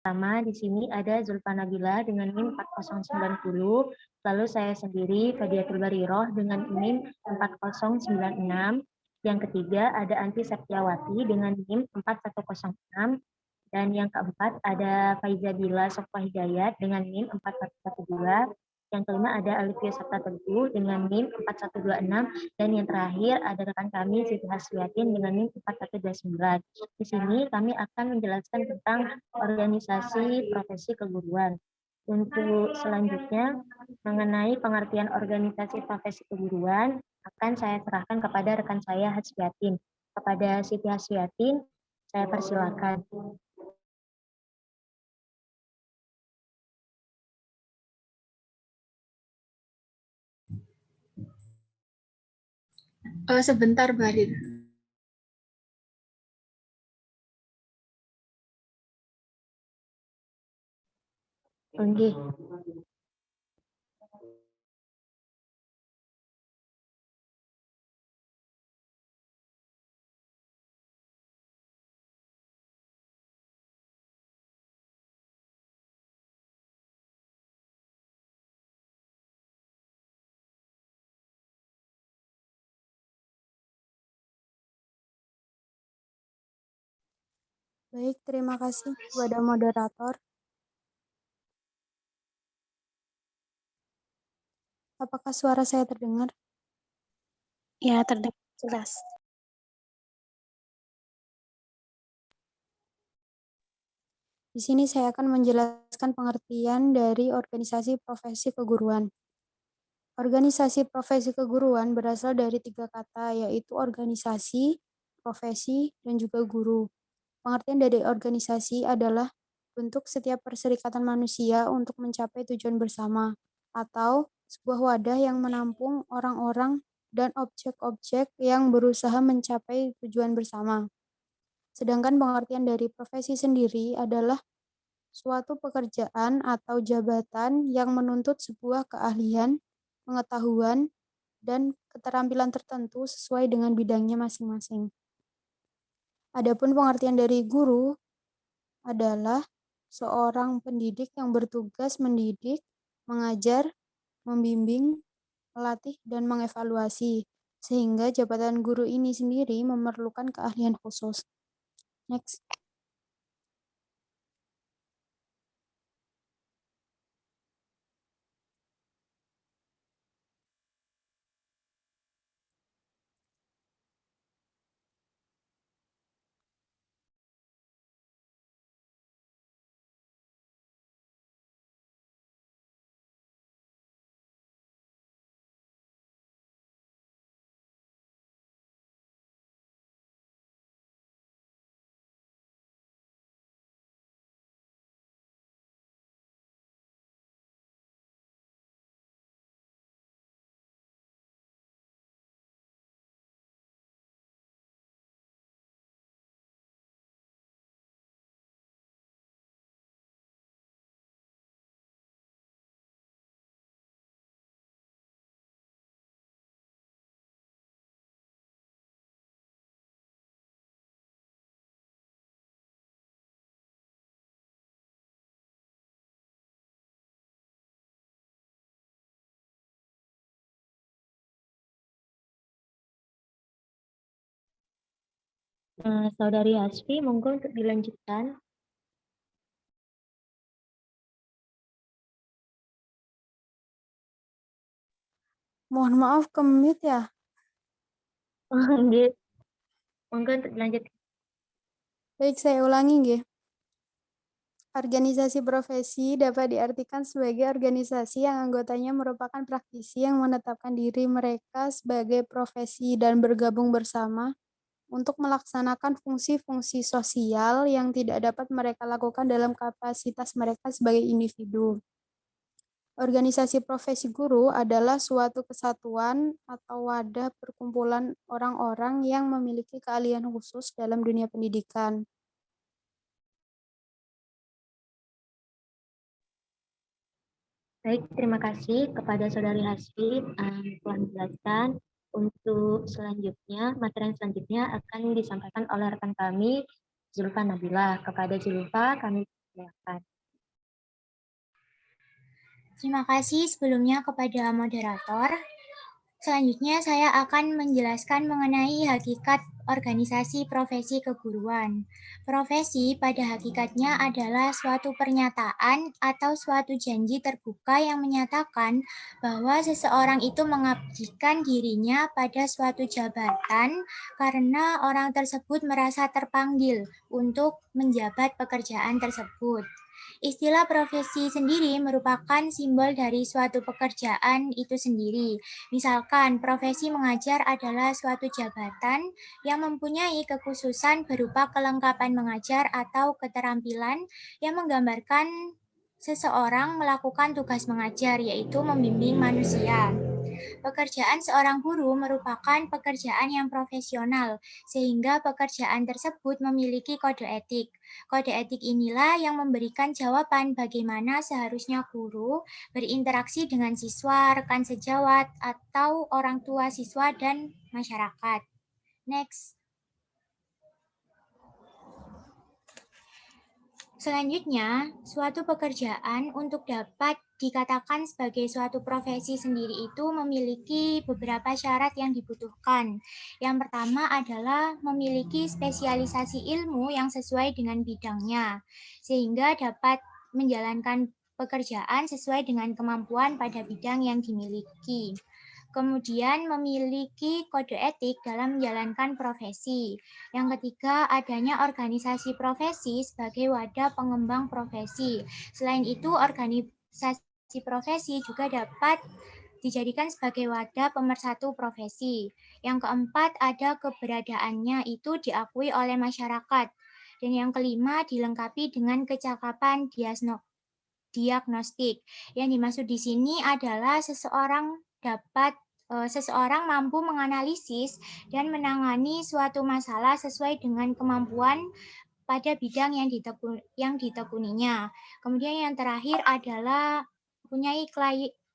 Pertama, di sini ada Zulfa Nabila dengan NIM 4090, lalu saya sendiri Fadiatul Bariroh dengan NIM 4096. Yang ketiga ada Anti Septiawati dengan NIM 4106. Dan yang keempat ada Faiza Bila Sofwa Hidayat dengan NIM 4112. Yang kelima ada Alifia Sabta Teguh dengan NIM 4126. Dan yang terakhir ada rekan kami Siti Hasriatin dengan NIM 4129. Di sini kami akan menjelaskan tentang organisasi profesi keguruan. Untuk selanjutnya mengenai pengertian organisasi profesi keguruan akan saya serahkan kepada rekan saya Hasriatin. Kepada Siti Hasriatin, saya persilakan. Sebentar, Barin. Oke. Baik, terima kasih kepada moderator. Apakah suara saya terdengar? Ya, terdengar jelas. Di sini saya akan menjelaskan pengertian dari organisasi profesi keguruan. Organisasi profesi keguruan berasal dari 3 kata, yaitu organisasi, profesi, dan juga guru. Pengertian dari organisasi adalah bentuk setiap perserikatan manusia untuk mencapai tujuan bersama, atau sebuah wadah yang menampung orang-orang dan objek-objek yang berusaha mencapai tujuan bersama. Sedangkan pengertian dari profesi sendiri adalah suatu pekerjaan atau jabatan yang menuntut sebuah keahlian, pengetahuan, dan keterampilan tertentu sesuai dengan bidangnya masing-masing. Adapun pengertian dari guru adalah seorang pendidik yang bertugas mendidik, mengajar, membimbing, melatih, dan mengevaluasi, sehingga jabatan guru ini sendiri memerlukan keahlian khusus. Next. Saudari Hasfi, monggo untuk dilanjutkan. Mohon maaf, ke-mute ya. Monggo untuk dilanjutkan. Baik, saya ulangi nggih. Organisasi profesi dapat diartikan sebagai organisasi yang anggotanya merupakan praktisi yang menetapkan diri mereka sebagai profesi dan bergabung bersama untuk melaksanakan fungsi-fungsi sosial yang tidak dapat mereka lakukan dalam kapasitas mereka sebagai individu. Organisasi profesi guru adalah suatu kesatuan atau wadah perkumpulan orang-orang yang memiliki keahlian khusus dalam dunia pendidikan. Baik, terima kasih kepada Saudari Hasfi telah menjelaskan. Untuk selanjutnya, materi yang selanjutnya akan disampaikan oleh rekan kami, Zulfa Nabila. Kepada Zulfa, kami dipercayakan. Terima kasih sebelumnya kepada moderator. Selanjutnya saya akan menjelaskan mengenai hakikat organisasi profesi keguruan. Profesi pada hakikatnya adalah suatu pernyataan atau suatu janji terbuka yang menyatakan bahwa seseorang itu mengabdikan dirinya pada suatu jabatan karena orang tersebut merasa terpanggil untuk menjabat pekerjaan tersebut. Istilah profesi sendiri merupakan simbol dari suatu pekerjaan itu sendiri. Misalkan, profesi mengajar adalah suatu jabatan yang mempunyai kekhususan berupa kelengkapan mengajar atau keterampilan yang menggambarkan seseorang melakukan tugas mengajar, yaitu membimbing manusia. Pekerjaan seorang guru merupakan pekerjaan yang profesional, sehingga pekerjaan tersebut memiliki kode etik. Kode etik inilah yang memberikan jawaban bagaimana seharusnya guru berinteraksi dengan siswa, rekan sejawat, atau orang tua siswa dan masyarakat. Next. Selanjutnya, suatu pekerjaan untuk dapat dikatakan sebagai suatu profesi sendiri itu memiliki beberapa syarat yang dibutuhkan. Yang pertama adalah memiliki spesialisasi ilmu yang sesuai dengan bidangnya, sehingga dapat menjalankan pekerjaan sesuai dengan kemampuan pada bidang yang dimiliki. Kemudian memiliki kode etik dalam menjalankan profesi. Yang ketiga, adanya organisasi profesi sebagai wadah pengembang profesi. Selain itu, organisasi profesi juga dapat dijadikan sebagai wadah pemersatu profesi. Yang keempat, ada keberadaannya itu diakui oleh masyarakat. Dan yang kelima, dilengkapi dengan kecakapan diagnostik. Yang dimaksud di sini adalah seseorang mampu menganalisis dan menangani suatu masalah sesuai dengan kemampuan pada bidang yang ditekuninya. Kemudian yang terakhir adalah mempunyai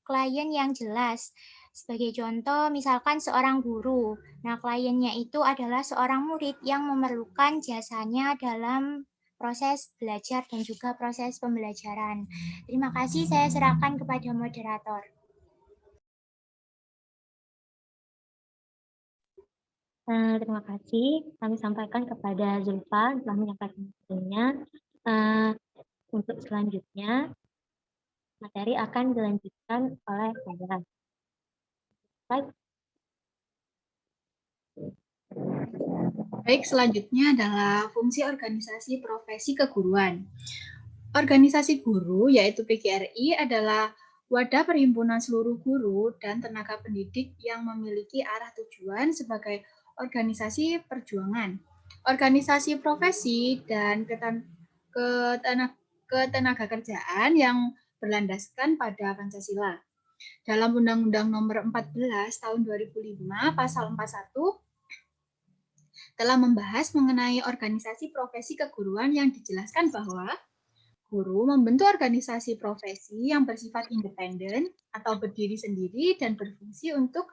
klien yang jelas. Sebagai contoh, misalkan seorang guru. Nah, kliennya itu adalah seorang murid yang memerlukan jasanya dalam proses belajar dan juga proses pembelajaran. Terima kasih, saya serahkan kepada moderator. Terima kasih. Kami sampaikan kepada Zulfa telah menyampaikan materinya. Untuk selanjutnya, materi akan dilanjutkan oleh saya. Baik, selanjutnya adalah fungsi organisasi profesi keguruan. Organisasi guru, yaitu PGRI, adalah wadah perhimpunan seluruh guru dan tenaga pendidik yang memiliki arah tujuan sebagai organisasi perjuangan. Organisasi profesi dan ketenaga kerjaan yang berlandaskan pada Pancasila. Dalam Undang-Undang Nomor 14 Tahun 2005, Pasal 41, telah membahas mengenai organisasi profesi keguruan yang dijelaskan bahwa guru membentuk organisasi profesi yang bersifat independen atau berdiri sendiri dan berfungsi untuk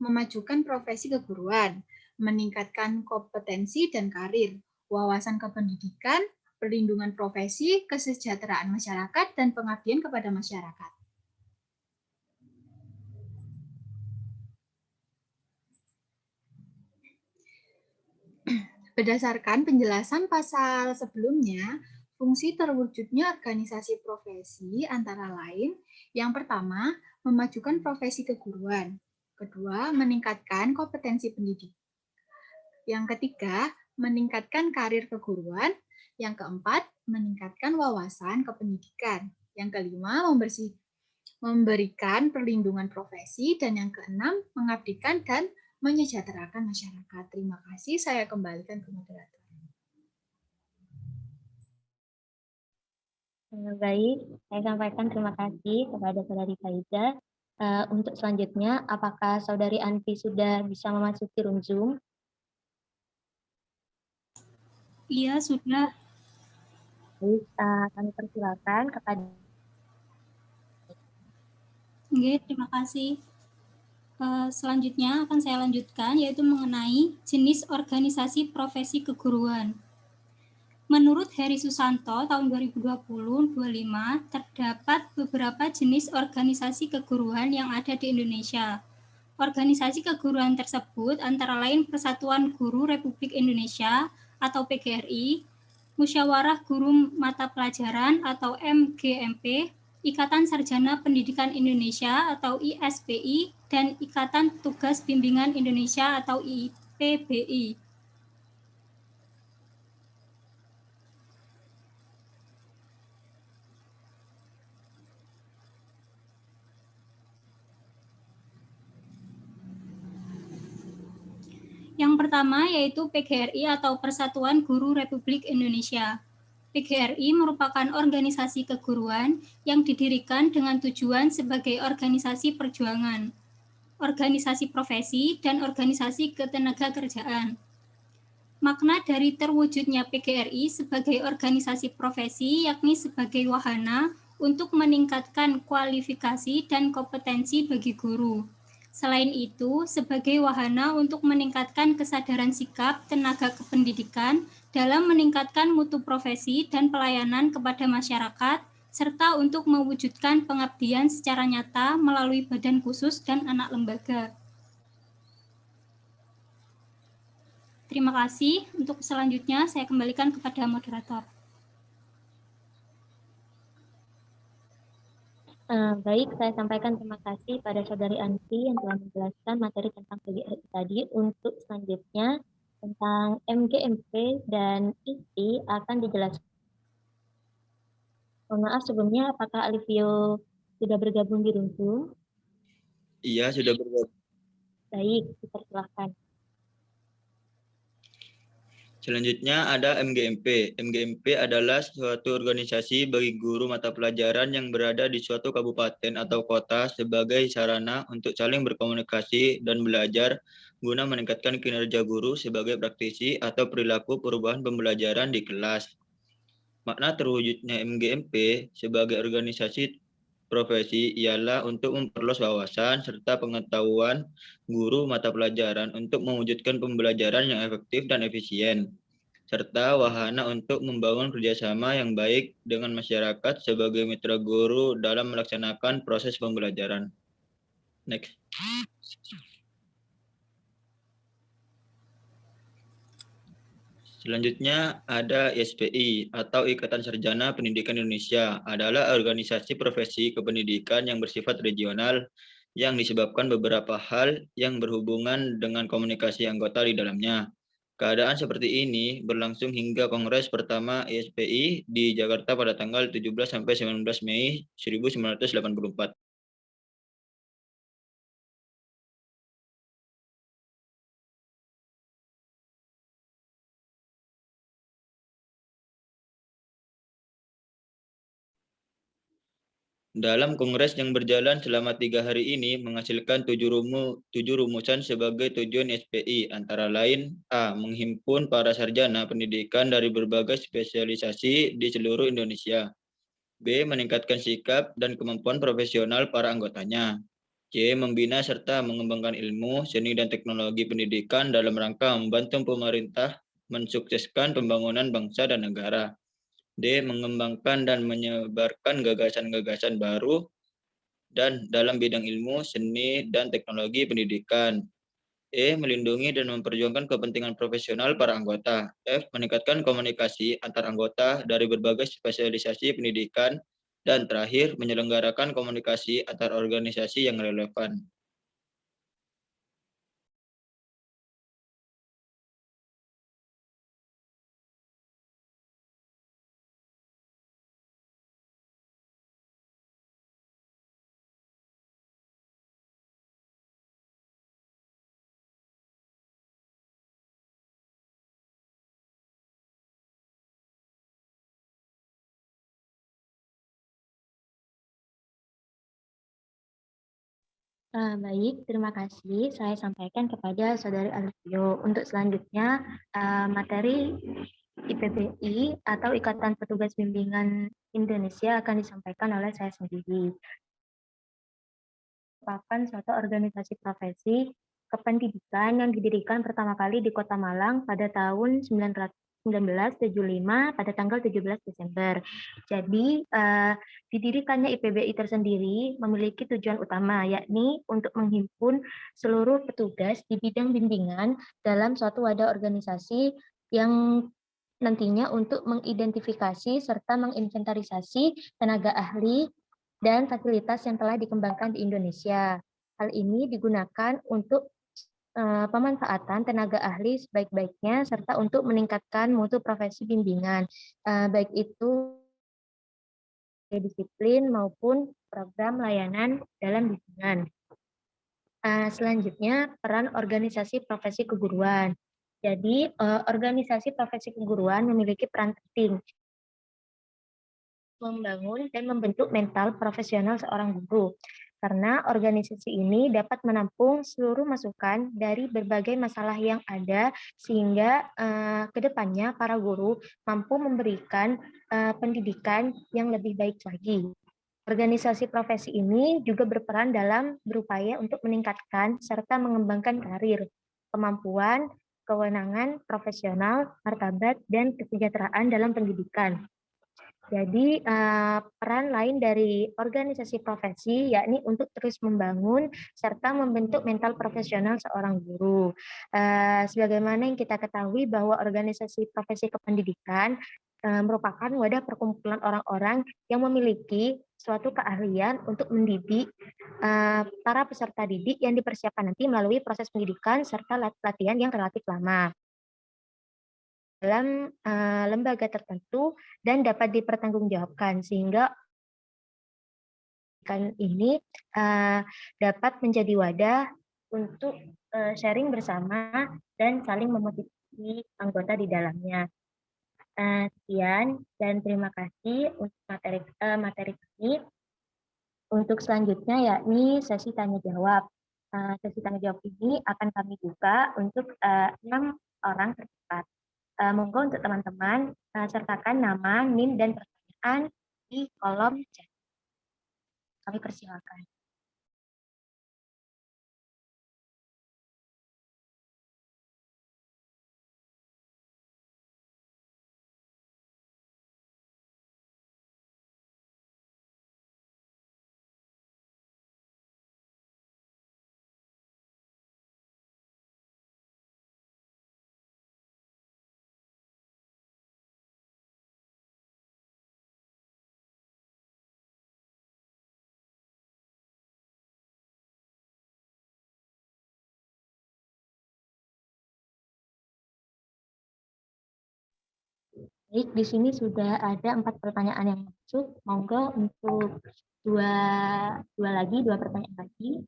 memajukan profesi keguruan, meningkatkan kompetensi dan karir, wawasan kependidikan, perlindungan profesi, kesejahteraan masyarakat, dan pengabdian kepada masyarakat. Berdasarkan penjelasan pasal sebelumnya, fungsi terwujudnya organisasi profesi antara lain, yang pertama, memajukan profesi keguruan. Kedua, meningkatkan kompetensi pendidik. Yang ketiga, meningkatkan karir keguruan. Yang keempat, meningkatkan wawasan kependidikan. Yang kelima, memberikan perlindungan profesi. Dan yang keenam, mengabdikan dan menyejahterakan masyarakat. Terima kasih, saya kembalikan ke moderator. Baik, saya sampaikan terima kasih kepada Saudari Faiza. Untuk selanjutnya, apakah Saudari Anti sudah bisa memasuki room Zoom? Iya, sudah. Baik, kami persilakan kepada. Oke, terima kasih. Selanjutnya akan saya lanjutkan, yaitu mengenai jenis organisasi profesi keguruan. Menurut Heri Susanto tahun 2020-25 terdapat beberapa jenis organisasi keguruan yang ada di Indonesia. Organisasi keguruan tersebut antara lain Persatuan Guru Republik Indonesia atau PGRI, Musyawarah Guru Mata Pelajaran atau MGMP, Ikatan Sarjana Pendidikan Indonesia atau ISPI, dan Ikatan Tugas Bimbingan Indonesia atau IPBI. Yang pertama yaitu PGRI atau Persatuan Guru Republik Indonesia. PGRI merupakan organisasi keguruan yang didirikan dengan tujuan sebagai organisasi perjuangan, organisasi profesi, dan organisasi ketenagakerjaan. Makna dari terwujudnya PGRI sebagai organisasi profesi yakni sebagai wahana untuk meningkatkan kualifikasi dan kompetensi bagi guru. Selain itu, sebagai wahana untuk meningkatkan kesadaran sikap tenaga kependidikan dalam meningkatkan mutu profesi dan pelayanan kepada masyarakat, serta untuk mewujudkan pengabdian secara nyata melalui badan khusus dan anak lembaga. Terima kasih. Untuk selanjutnya, saya kembalikan kepada moderator. Baik, saya sampaikan terima kasih pada Saudari Anti yang telah menjelaskan materi tentang PGRI tadi. Untuk selanjutnya, tentang MGMP dan ISPI akan dijelaskan. Mohon maaf sebelumnya, apakah Alivio sudah bergabung di Room? Iya, sudah bergabung. Baik, dipersilahkan. Selanjutnya ada MGMP. MGMP adalah suatu organisasi bagi guru mata pelajaran yang berada di suatu kabupaten atau kota sebagai sarana untuk saling berkomunikasi dan belajar guna meningkatkan kinerja guru sebagai praktisi atau perilaku perubahan pembelajaran di kelas. Makna terwujudnya MGMP sebagai organisasi profesi ialah untuk memperluas wawasan serta pengetahuan guru mata pelajaran untuk mewujudkan pembelajaran yang efektif dan efisien, serta wahana untuk membangun kerjasama yang baik dengan masyarakat sebagai mitra guru dalam melaksanakan proses pembelajaran. Next. Selanjutnya ada ISPI atau Ikatan Sarjana Pendidikan Indonesia, adalah organisasi profesi kependidikan yang bersifat regional yang disebabkan beberapa hal yang berhubungan dengan komunikasi anggota di dalamnya. Keadaan seperti ini berlangsung hingga Kongres pertama ISPI di Jakarta pada tanggal 17-19 Mei 1984. Dalam kongres yang berjalan selama 3 hari ini menghasilkan 7 rumusan sebagai tujuan SPI, antara lain A. Menghimpun para sarjana pendidikan dari berbagai spesialisasi di seluruh Indonesia. B. Meningkatkan sikap dan kemampuan profesional para anggotanya. C. Membina serta mengembangkan ilmu, seni, dan teknologi pendidikan dalam rangka membantu pemerintah mensukseskan pembangunan bangsa dan negara. D. Mengembangkan dan menyebarkan gagasan-gagasan baru dan dalam bidang ilmu, seni, dan teknologi pendidikan. E. Melindungi dan memperjuangkan kepentingan profesional para anggota. F. Meningkatkan komunikasi antar anggota dari berbagai spesialisasi pendidikan. Dan terakhir, menyelenggarakan komunikasi antar organisasi yang relevan. Baik, terima kasih. Saya sampaikan kepada Saudari Alivio. Untuk selanjutnya, materi IPBI atau Ikatan Petugas Bimbingan Indonesia akan disampaikan oleh saya sendiri. Merupakan suatu organisasi profesi kependidikan yang didirikan pertama kali di Kota Malang pada tahun 1975 pada tanggal 17 Desember. Jadi didirikannya IPBI tersendiri memiliki tujuan utama, yakni untuk menghimpun seluruh petugas di bidang bimbingan dalam suatu wadah organisasi yang nantinya untuk mengidentifikasi serta menginventarisasi tenaga ahli dan fasilitas yang telah dikembangkan di Indonesia. Hal ini digunakan untuk pemanfaatan tenaga ahli sebaik-baiknya serta untuk meningkatkan mutu profesi bimbingan, baik itu disiplin maupun program layanan dalam bimbingan. Selanjutnya, peran organisasi profesi keguruan. Jadi, organisasi profesi keguruan memiliki peran penting membangun dan membentuk mental profesional seorang guru. Karena organisasi ini dapat menampung seluruh masukan dari berbagai masalah yang ada, sehingga ke depannya para guru mampu memberikan pendidikan yang lebih baik lagi. Organisasi profesi ini juga berperan dalam berupaya untuk meningkatkan serta mengembangkan karir, kemampuan, kewenangan profesional, martabat, dan kesejahteraan dalam pendidikan. Jadi peran lain dari organisasi profesi yakni untuk terus membangun serta membentuk mental profesional seorang guru. Sebagaimana yang kita ketahui bahwa organisasi profesi kependidikan merupakan wadah perkumpulan orang-orang yang memiliki suatu keahlian untuk mendidik para peserta didik yang dipersiapkan nanti melalui proses pendidikan serta latihan yang relatif lama dalam lembaga tertentu dan dapat dipertanggungjawabkan, sehingga ini dapat menjadi wadah untuk sharing bersama dan saling memotivasi anggota di dalamnya. Sekian dan terima kasih untuk materi ini. Untuk selanjutnya yakni sesi tanya jawab. Sesi tanya jawab ini akan kami buka untuk 6 orang terdekat. Monggo untuk teman-teman sertakan nama, NIM, dan pertanyaan di kolom chat. Kami persilakan. Baik, di sini sudah ada 4 pertanyaan yang masuk. Monggo untuk dua pertanyaan lagi.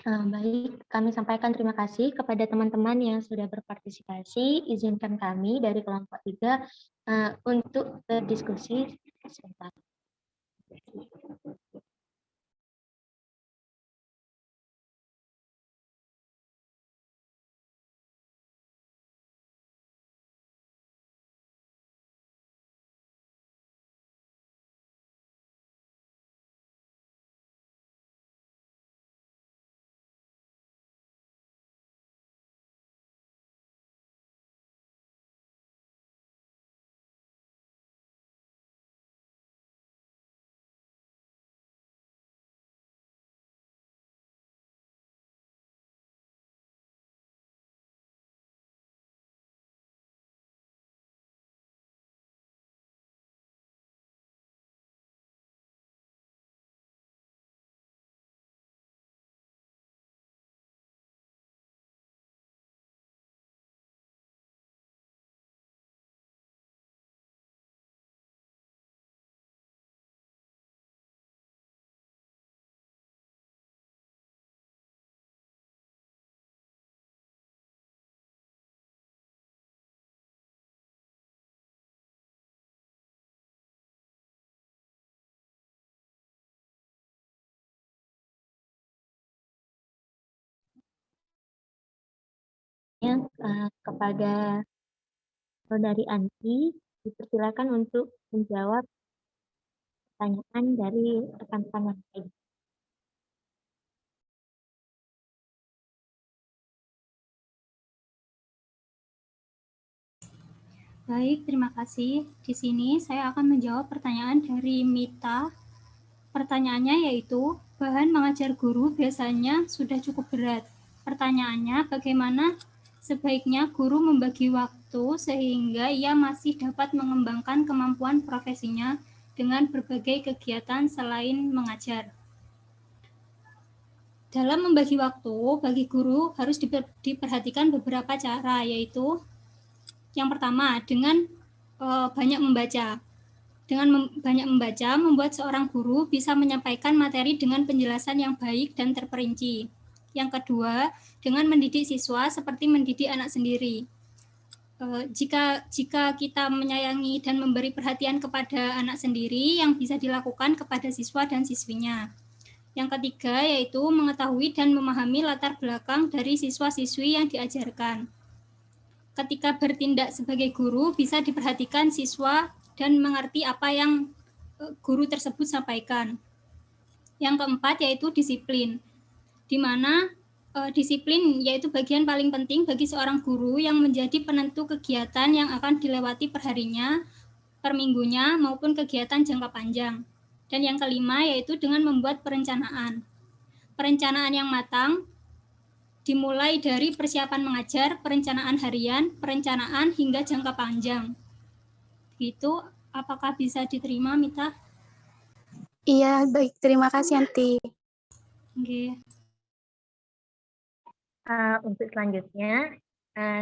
Baik, kami sampaikan terima kasih kepada teman-teman yang sudah berpartisipasi. Izinkan kami dari kelompok 3 untuk berdiskusi sebentar. kepada Saudari Anti, dipersilakan untuk menjawab pertanyaan dari rekan-rekan yang lain. Baik, terima kasih. Di sini saya akan menjawab pertanyaan dari Mita. Pertanyaannya yaitu, bahan mengajar guru biasanya sudah cukup berat. Pertanyaannya, bagaimana sebaiknya guru membagi waktu sehingga ia masih dapat mengembangkan kemampuan profesinya dengan berbagai kegiatan selain mengajar. Dalam membagi waktu, bagi guru harus diperhatikan beberapa cara, yaitu yang pertama, dengan banyak membaca. Dengan banyak membaca, membuat seorang guru bisa menyampaikan materi dengan penjelasan yang baik dan terperinci. Yang kedua, dengan mendidik siswa seperti mendidik anak sendiri. Jika kita menyayangi dan memberi perhatian kepada anak sendiri, yang bisa dilakukan kepada siswa dan siswinya. Yang ketiga, yaitu mengetahui dan memahami latar belakang dari siswa-siswi yang diajarkan. Ketika bertindak sebagai guru, bisa diperhatikan siswa dan mengerti apa yang guru tersebut sampaikan. Yang keempat yaitu disiplin, di mana disiplin yaitu bagian paling penting bagi seorang guru yang menjadi penentu kegiatan yang akan dilewati perharinya, per minggunya, maupun kegiatan jangka panjang. Dan yang kelima yaitu dengan membuat perencanaan. Perencanaan yang matang dimulai dari persiapan mengajar, perencanaan harian, perencanaan hingga jangka panjang. Itu apakah bisa diterima, Mita? Iya, baik. Terima kasih, Anti. Oke. Untuk selanjutnya,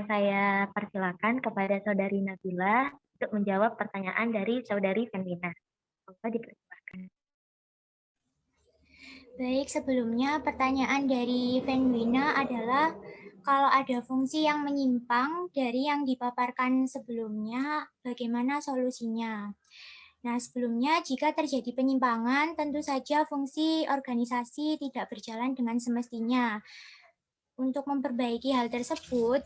saya persilakan kepada Saudari Nabila untuk menjawab pertanyaan dari Saudari Femina. Monggo dipersilakan. Baik, sebelumnya pertanyaan dari Fenwina adalah kalau ada fungsi yang menyimpang dari yang dipaparkan sebelumnya, bagaimana solusinya? Nah, sebelumnya jika terjadi penyimpangan, tentu saja fungsi organisasi tidak berjalan dengan semestinya. Untuk memperbaiki hal tersebut,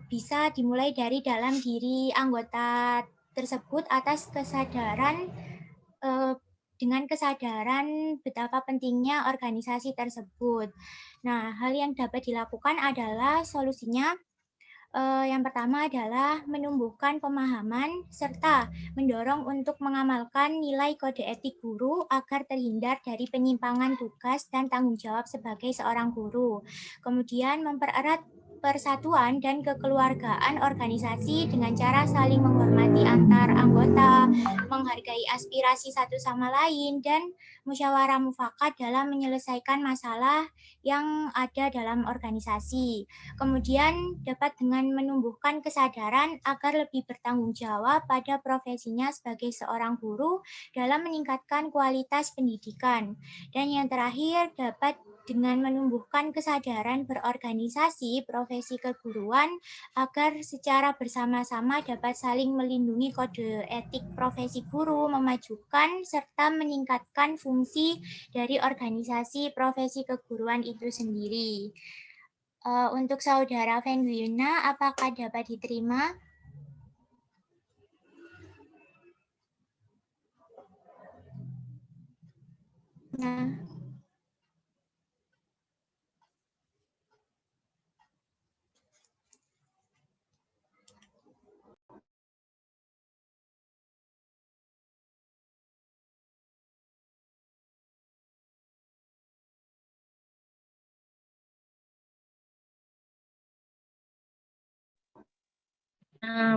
bisa dimulai dari dalam diri anggota tersebut atas kesadaran dengan kesadaran betapa pentingnya organisasi tersebut. Nah, hal yang dapat dilakukan adalah solusinya yang pertama adalah menumbuhkan pemahaman serta mendorong untuk mengamalkan nilai kode etik guru agar terhindar dari penyimpangan tugas dan tanggung jawab sebagai seorang guru. Kemudian mempererat persatuan dan kekeluargaan organisasi dengan cara saling menghormati antar anggota, menghargai aspirasi satu sama lain, dan musyawarah mufakat dalam menyelesaikan masalah yang ada dalam organisasi. Kemudian dapat dengan menumbuhkan kesadaran agar lebih bertanggung jawab pada profesinya sebagai seorang guru dalam meningkatkan kualitas pendidikan. Dan yang terakhir dapat dengan menumbuhkan kesadaran berorganisasi profesi keguruan agar secara bersama-sama dapat saling melindungi kode etik profesi guru, memajukan serta meningkatkan fungsi dari organisasi profesi keguruan itu sendiri. Untuk Saudara Fenwina, apakah dapat diterima? Nah.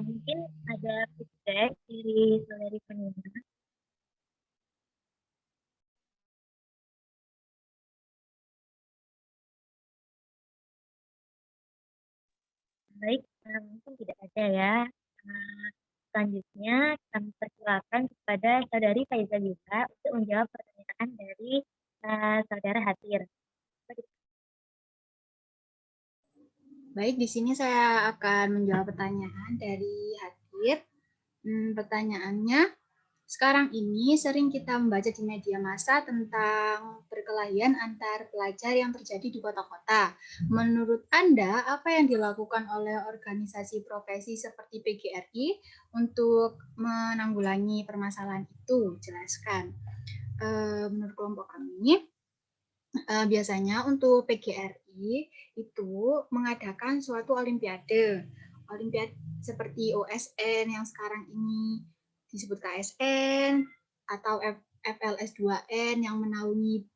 Mungkin ada feedback dari Saudari Femina. Baik, mungkin tidak ada ya. Selanjutnya kami persilakan kepada Saudari Faiza Yusa untuk menjawab pertanyaan dari Saudara Hatir. Baik, di sini saya akan menjawab pertanyaan dari Hadir. Pertanyaannya, Sekarang ini sering kita membaca di media massa tentang perkelahian antar pelajar yang terjadi di kota-kota. Menurut Anda, apa yang dilakukan oleh organisasi profesi seperti PGRI untuk menanggulangi permasalahan itu? Jelaskan. Menurut kelompok kami, biasanya untuk PGRI itu mengadakan suatu olimpiade seperti OSN yang sekarang ini disebut KSN atau FLS 2N yang menaungi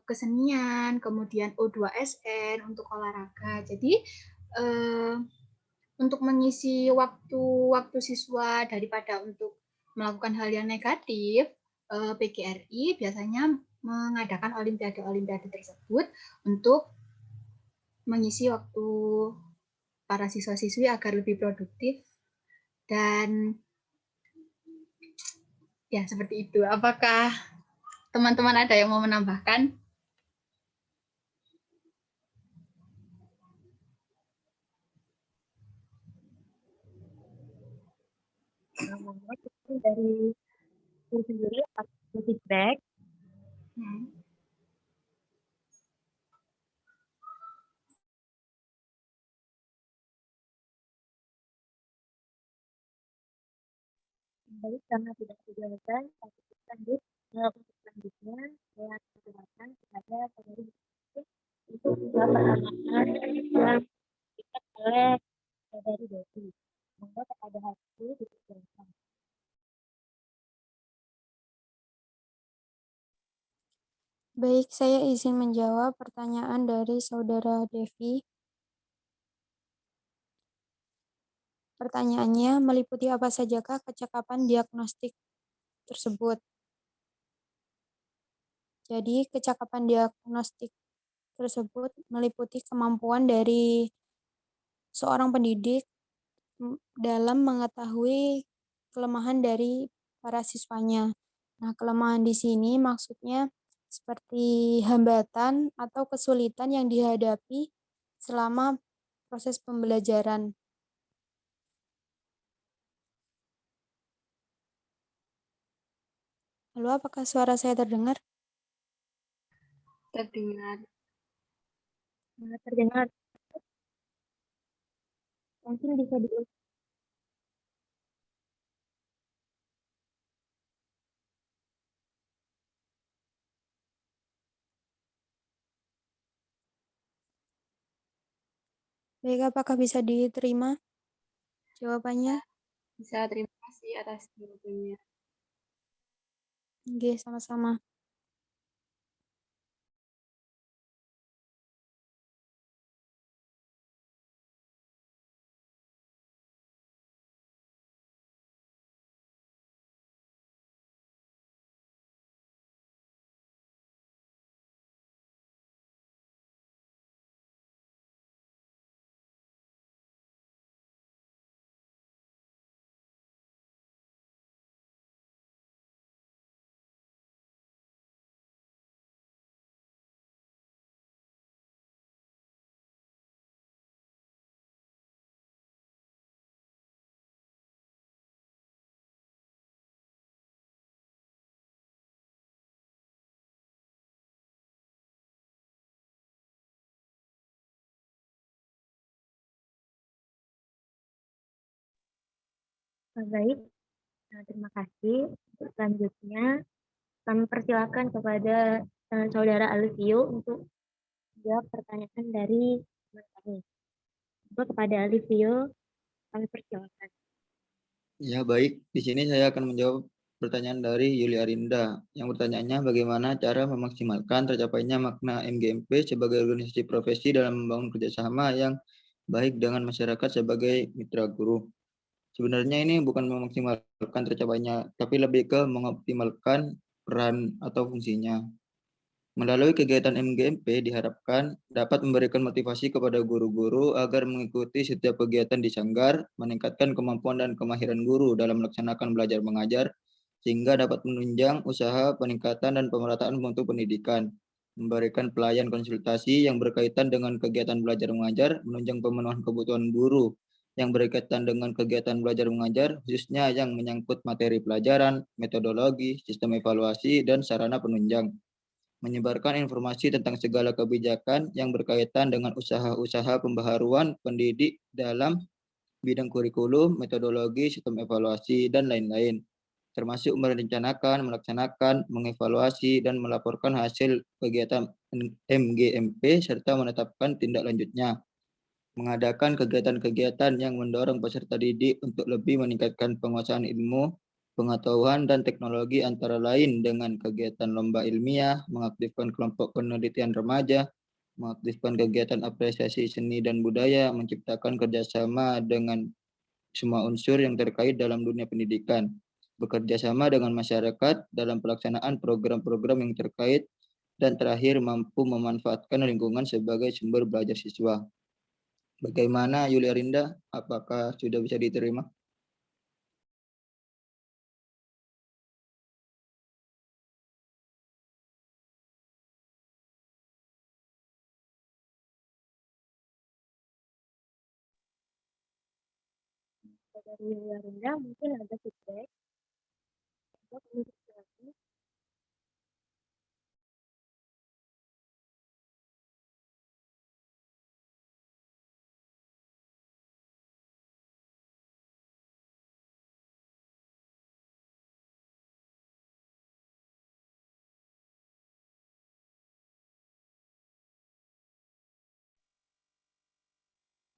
kesenian, kemudian O2SN untuk olahraga. Jadi untuk mengisi waktu siswa daripada untuk melakukan hal yang negatif, PGRI biasanya mengadakan olimpiade-olimpiade tersebut untuk mengisi waktu para siswa-siswi agar lebih produktif dan ya seperti itu. Apakah teman-teman ada yang mau menambahkan? Dari saya sendiri ada feedback. Baik, karena tidak dijelaskan, untuk lanjut untuk selanjutnya saya persilakan kepada penulis itu juga pertanyaan yang diberikan oleh dari Devi. Semoga kepada hal itu dipersilakan. Baik, saya izin menjawab pertanyaan dari Saudara Devi. Pertanyaannya, meliputi apa sajakah kecakapan diagnostik tersebut? Jadi, kecakapan diagnostik tersebut meliputi kemampuan dari seorang pendidik dalam mengetahui kelemahan dari para siswanya. Nah, kelemahan di sini maksudnya seperti hambatan atau kesulitan yang dihadapi selama proses pembelajaran. Lalu, apakah suara saya terdengar? Terdengar. Terdengar. Mungkin bisa diulang. Baik, apakah bisa diterima jawabannya? Bisa, terima kasih atas jawabannya. Oke, sama-sama. Baik, terima kasih. Selanjutnya, kami persilakan kepada Saudara Alivio untuk menjawab pertanyaan dari teman kami. Kepada Alivio, kami persilakan. Ya, baik. Di sini saya akan menjawab pertanyaan dari Yuli Arinda yang bertanyaannya bagaimana cara memaksimalkan tercapainya makna MGMP sebagai organisasi profesi dalam membangun kerjasama yang baik dengan masyarakat sebagai mitra guru. Sebenarnya ini bukan memaksimalkan tercapainya, tapi lebih ke mengoptimalkan peran atau fungsinya. Melalui kegiatan MGMP diharapkan dapat memberikan motivasi kepada guru-guru agar mengikuti setiap kegiatan di Sanggar, meningkatkan kemampuan dan kemahiran guru dalam melaksanakan belajar mengajar, sehingga dapat menunjang usaha peningkatan dan pemerataan mutu pendidikan, memberikan pelayan konsultasi yang berkaitan dengan kegiatan belajar mengajar, menunjang pemenuhan kebutuhan guru, yang berkaitan dengan kegiatan belajar mengajar, khususnya yang menyangkut materi pelajaran, metodologi, sistem evaluasi, dan sarana penunjang. Menyebarkan informasi tentang segala kebijakan yang berkaitan dengan usaha-usaha pembaharuan pendidik dalam bidang kurikulum, metodologi, sistem evaluasi, dan lain-lain, termasuk merencanakan, melaksanakan, mengevaluasi, dan melaporkan hasil kegiatan MGMP, serta menetapkan tindak lanjutnya. Mengadakan kegiatan-kegiatan yang mendorong peserta didik untuk lebih meningkatkan penguasaan ilmu, pengetahuan, dan teknologi, antara lain dengan kegiatan lomba ilmiah, mengaktifkan kelompok penelitian remaja, mengaktifkan kegiatan apresiasi seni dan budaya, menciptakan kerjasama dengan semua unsur yang terkait dalam dunia pendidikan, bekerja sama dengan masyarakat dalam pelaksanaan program-program yang terkait, dan terakhir mampu memanfaatkan lingkungan sebagai sumber belajar siswa. Bagaimana Yulia Rinda? Apakah sudah bisa diterima? Dari Yulia Rinda mungkin ada feedback.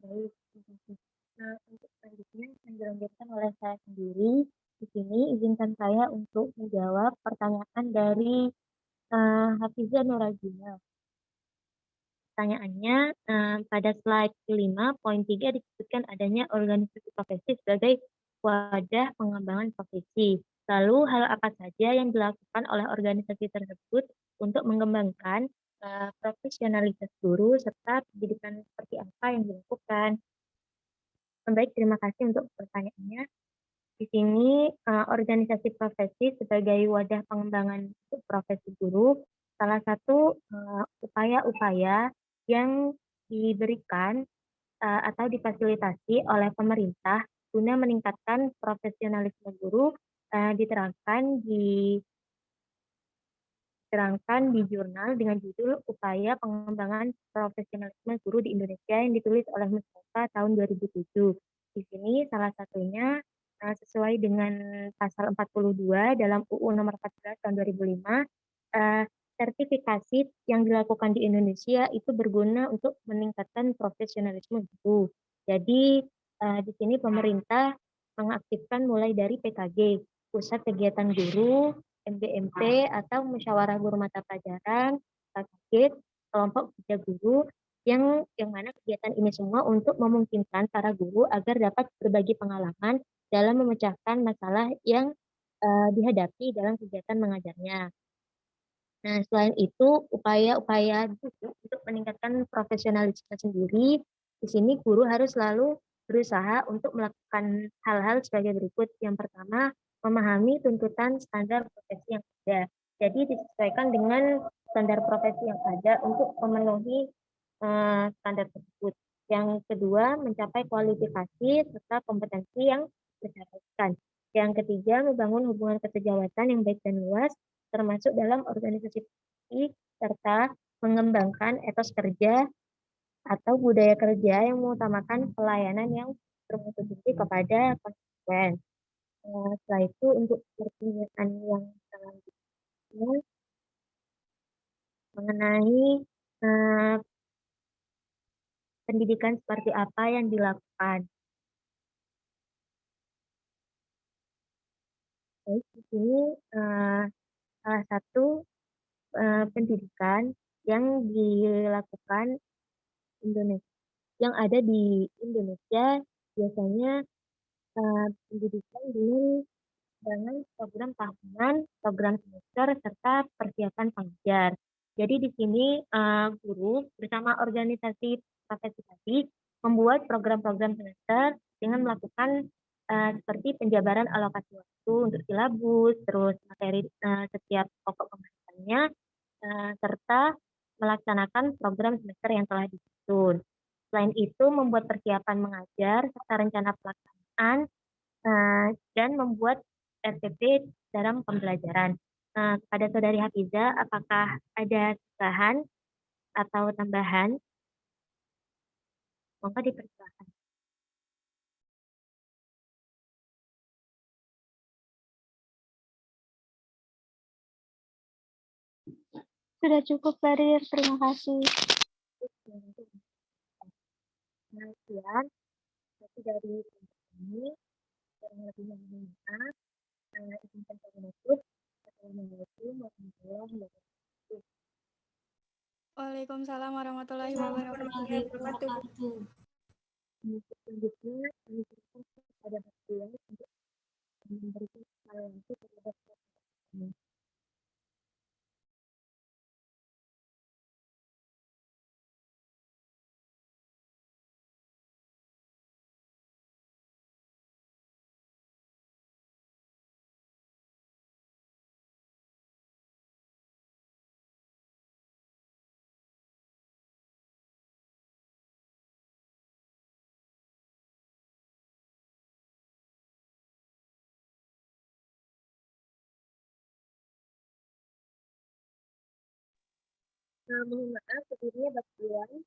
Baik, terima kasih. Nah, untuk selanjutnya yang dilanjutkan oleh saya sendiri, di sini izinkan saya untuk menjawab pertanyaan dari Hafizah Nurajina. Pertanyaannya, pada slide 5.3 disebutkan adanya organisasi profesi sebagai wadah pengembangan profesi. Lalu hal apa saja yang dilakukan oleh organisasi tersebut untuk mengembangkan profesionalitas guru serta pendidikan seperti apa yang dilakukan? Baik, terima kasih untuk pertanyaannya. Di sini organisasi profesi sebagai wadah pengembangan profesi guru, salah satu upaya-upaya yang diberikan atau difasilitasi oleh pemerintah guna meningkatkan profesionalisme guru diterangkan di jurnal dengan judul Upaya Pengembangan Profesionalisme Guru di Indonesia yang ditulis oleh Mustafa tahun 2007. Di sini salah satunya sesuai dengan pasal 42 dalam UU nomor 14 tahun 2005, sertifikasi yang dilakukan di Indonesia itu berguna untuk meningkatkan profesionalisme guru. Jadi di sini pemerintah mengaktifkan mulai dari PKG, Pusat Kegiatan Guru, MGMP atau musyawarah guru mata pelajaran, target, kelompok kerja guru, yang mana kegiatan ini semua untuk memungkinkan para guru agar dapat berbagi pengalaman dalam memecahkan masalah yang dihadapi dalam kegiatan mengajarnya. Nah, selain itu, upaya-upaya untuk meningkatkan profesionalisme sendiri, di sini guru harus selalu berusaha untuk melakukan hal-hal sebagai berikut. Yang pertama, memahami tuntutan standar profesi yang ada. Jadi disesuaikan dengan standar profesi yang ada untuk memenuhi standar tersebut. Yang kedua, mencapai kualifikasi serta kompetensi yang diharuskan. Yang ketiga, membangun hubungan kesejawatan yang baik dan luas, termasuk dalam organisasi serta mengembangkan etos kerja atau budaya kerja yang mengutamakan pelayanan yang bermutu tinggi kepada konsumen. Setelah itu untuk pertanyaan yang selanjutnya mengenai pendidikan seperti apa yang dilakukan. Baik, di sini salah satu pendidikan yang dilakukan Indonesia, yang ada di Indonesia biasanya pendidikan dengan program tahunan, program semester, serta persiapan pengajar. Jadi di sini guru bersama organisasi profesi tadi membuat program-program semester dengan melakukan seperti penjabaran alokasi waktu untuk silabus, terus materi setiap pokok pembahasannya, serta melaksanakan program semester yang telah disusun. Selain itu, membuat persiapan mengajar serta rencana pelaksanaan dan membuat RTP dalam pembelajaran. Kepada Saudari Hafiza, apakah ada tambahan atau tambahan? Monggo dipersilakan. Sudah cukup, Barir. Terima kasih. Sekian dari ini, kurang lebihnya mohon maaf. Izinkan saya menutup. Assalamualaikum warahmatullahi wabarakatuh. Waalaikumsalam warahmatullahi Warahmatullahi wabarakatuh. wabarakatuh. Selanjutnya, kami berikan kepada Bapak untuk memberikan evaluasi terhadap ini. Mohon maaf, sebelumnya Bapak